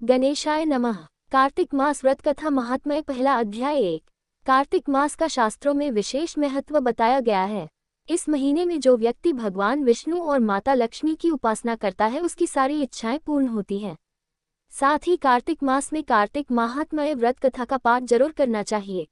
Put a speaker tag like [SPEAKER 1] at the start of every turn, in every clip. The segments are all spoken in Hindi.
[SPEAKER 1] गणेशाय नमः। कार्तिक मास व्रत कथा महात्म्य पहला अध्याय 1। कार्तिक मास का शास्त्रों में विशेष महत्व बताया गया है। इस महीने में जो व्यक्ति भगवान विष्णु और माता लक्ष्मी की उपासना करता है उसकी सारी इच्छाएं पूर्ण होती हैं। साथ ही कार्तिक मास में कार्तिक महात्म्य व्रत कथा का पाठ जरूर करना चाहिए।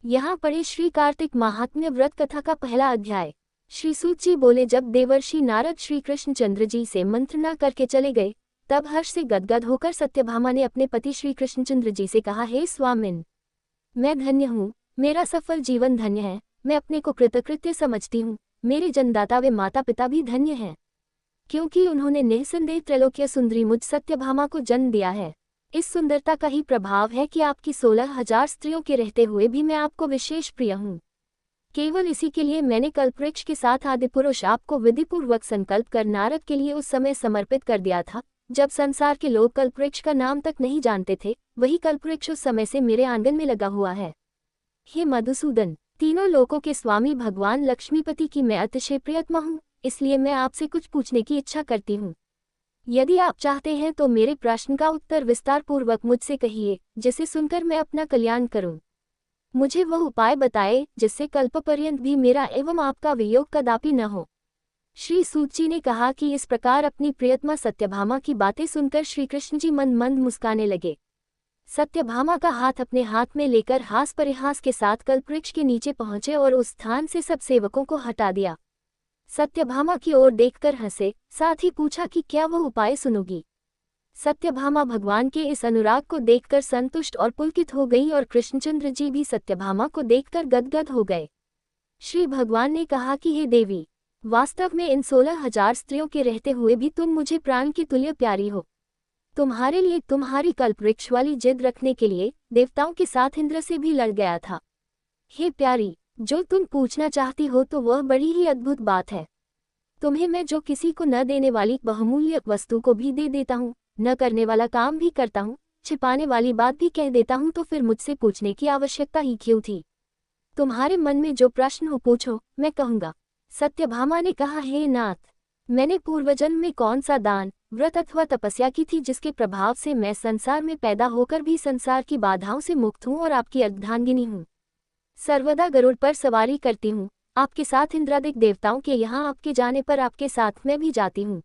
[SPEAKER 1] यहाँ पढ़े श्री कार्तिक महात्म्य व्रत कथा का पहला अध्याय। श्री सूत जी बोले, जब देवर्षि नारद श्री कृष्णचंद्र जी से मंत्रणा करके चले गए तब हर्ष से गदगद होकर सत्यभामा ने अपने पति श्री कृष्णचंद्र जी से कहा, हे स्वामिन, मैं धन्य हूँ, मेरा सफल जीवन धन्य है, मैं अपने को कृतकृत्य समझती हूँ। मेरे जन्मदाता वे माता पिता भी धन्य हैं, क्योंकि उन्होंने निःसंदेह त्रैलोक्य सुंदरी मुझ सत्यभामा को जन्म दिया है। इस सुंदरता का ही प्रभाव है कि आपकी 16,000 स्त्रियों के रहते हुए भी मैं आपको विशेष प्रिय हूँ। केवल इसी के लिए मैंने कल्पवृक्ष के साथ आदिपुरुष आपको विधिपूर्वक संकल्प कर नारद के लिए उस समय समर्पित कर दिया था जब संसार के लोग कल्पवृक्ष का नाम तक नहीं जानते थे। वही कल्पवृक्ष उस समय से मेरे आंगन में लगा हुआ है। हे मधुसूदन, तीनों लोकों के स्वामी भगवान लक्ष्मीपति की मैं अतिशय प्रियतमा हूँ, इसलिए मैं आपसे कुछ पूछने की इच्छा करती हूँ। यदि आप चाहते हैं तो मेरे प्रश्न का उत्तर विस्तार पूर्वक मुझसे कहिए, जिसे सुनकर मैं अपना कल्याण करूँ। मुझे वह उपाय बताए जिससे कल्पपर्यंत भी मेरा एवं आपका वियोग कदापि न हो। श्री सूत जी ने कहा कि इस प्रकार अपनी प्रियतमा सत्यभामा की बातें सुनकर श्री कृष्ण जी मंद मंद मुस्काने लगे। सत्यभामा का हाथ अपने हाथ में लेकर हास परिहास के साथ कल्पवृक्ष के नीचे पहुंचे और उस स्थान से सब सेवकों को हटा दिया। सत्यभामा की ओर देखकर हंसे, साथ ही पूछा कि क्या वह उपाय सुनोगी। सत्यभामा भगवान के इस अनुराग को देखकर संतुष्ट और पुलकित हो गई और कृष्णचंद्र जी भी सत्यभामा को देखकर गदगद हो गए। श्री भगवान ने कहा कि हे देवी, वास्तव में इन 16,000 स्त्रियों के रहते हुए भी तुम मुझे प्राण की तुल्य प्यारी हो। तुम्हारे लिए तुम्हारी कल्पवृक्ष वाली जिद रखने के लिए देवताओं के साथ इंद्र से भी लड़ गया था। हे प्यारी, जो तुम पूछना चाहती हो तो वह बड़ी ही अद्भुत बात है। तुम्हें मैं जो किसी को न देने वाली बहुमूल्य वस्तु को भी दे देता हूँ, न करने वाला काम भी करता हूँ, छिपाने वाली बात भी कह देता हूँ, तो फिर मुझसे पूछने की आवश्यकता ही क्यों थी। तुम्हारे मन में जो प्रश्न हो पूछो, मैं कहूँगा। सत्यभामा ने कहा, हे नाथ, मैंने पूर्वजन्म में कौन सा दान, व्रत अथवा तपस्या की थी जिसके प्रभाव से मैं संसार में पैदा होकर भी संसार की बाधाओं से मुक्त हूँ और आपकी अर्धांगिनी हूँ। सर्वदा गरुड़ पर सवारी करती हूँ, आपके साथ इंद्रादिक देवताओं के यहाँ आपके जाने पर आपके साथ मैं भी जाती हूँ।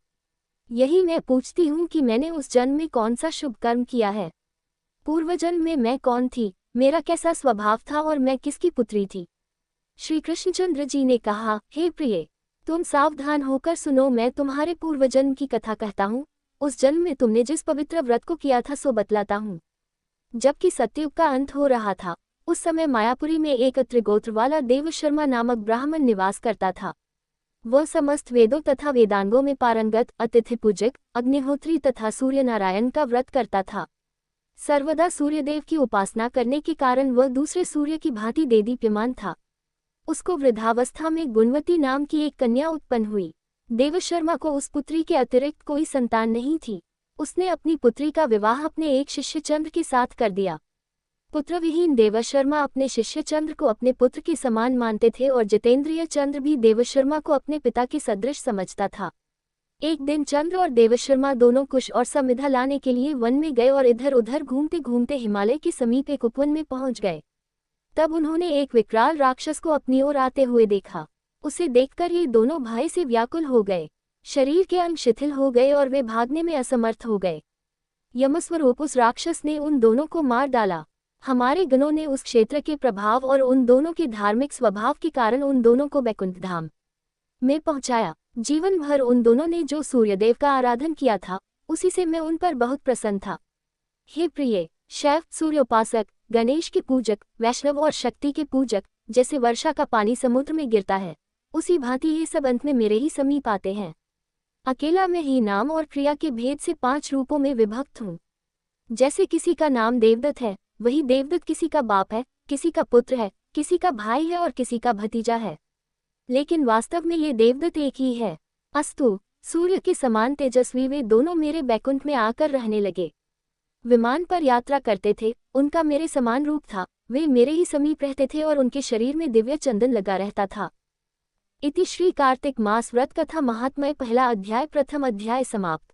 [SPEAKER 1] यही मैं पूछती हूँ कि मैंने उस जन्म में कौन सा शुभ कर्म किया है। पूर्वजन्म में मैं कौन थी, मेरा कैसा स्वभाव था और मैं किसकी पुत्री थी। श्री कृष्णचंद्र जी ने कहा, हे प्रिय, तुम सावधान होकर सुनो, मैं तुम्हारे पूर्वजन्म की कथा कहता हूँ। उस जन्म में तुमने जिस पवित्र व्रत को किया था सो बतलाता हूँ। जबकि सतयुग का अंत हो रहा था, उस समय मायापुरी में एक त्रिगोत्र वाला देवशर्मा नामक ब्राह्मण निवास करता था। वह समस्त वेदों तथा वेदांगों में पारंगत, अतिथि पूजक, अग्निहोत्री तथा सूर्य नारायण का व्रत करता था। सर्वदा सूर्यदेव की उपासना करने के कारण वह दूसरे सूर्य की भांति देदीप्यमान था। उसको वृद्धावस्था में गुणवती नाम की एक कन्या उत्पन्न हुई। देवशर्मा को उस पुत्री के अतिरिक्त कोई संतान नहीं थी। उसने अपनी पुत्री का विवाह अपने एक शिष्य चंद्र के साथ कर दिया। पुत्रविहीन देवशर्मा अपने शिष्य चंद्र को अपने पुत्र के समान मानते थे और जितेंद्रिय चंद्र भी देवशर्मा को अपने पिता के सदृश समझता था। एक दिन चंद्र और देवशर्मा दोनों कुश और समिधा लाने के लिए वन में गए और इधर उधर घूमते घूमते हिमालय के समीप एक उपवन में पहुंच गए। तब उन्होंने एक विकराल राक्षस को अपनी ओर आते हुए देखा। उसे देखकर ये दोनों भय से व्याकुल हो गए। शरीर के अंग शिथिल हो गए और वे भागने में असमर्थ हो गए। यमस्वरूप उस राक्षस ने उन दोनों को मार डाला। हमारे गणों ने उस क्षेत्र के प्रभाव और उन दोनों के धार्मिक स्वभाव के कारण उन दोनों को वैकुंठ धाम में पहुंचाया। जीवन भर उन दोनों ने जो सूर्यदेव का आराधन किया था, उसी से मैं उन पर बहुत प्रसन्न था। हे प्रिय, शैव सूर्योपासक, गणेश के पूजक, वैष्णव और शक्ति के पूजक, जैसे वर्षा का पानी समुद्र में गिरता है, उसी भांति ये सब अंत में मेरे ही समीप आते हैं। अकेला मैं ही नाम और क्रिया के भेद से 5 रूपों में विभक्त हूँ। जैसे किसी का नाम देवदत्त है, वही देवदत्त किसी का बाप है, किसी का पुत्र है, किसी का भाई है और किसी का भतीजा है, लेकिन वास्तव में ये देवदत्त एक ही है। अस्तु, सूर्य के समान तेजस्वी वे दोनों मेरे बैकुंठ में आकर रहने लगे। विमान पर यात्रा करते थे, उनका मेरे समान रूप था, वे मेरे ही समीप रहते थे और उनके शरीर में दिव्य चंदन लगा रहता था। इति श्री कार्तिक मास व्रत कथा महात्म्य पहला अध्याय प्रथम अध्याय समाप्त।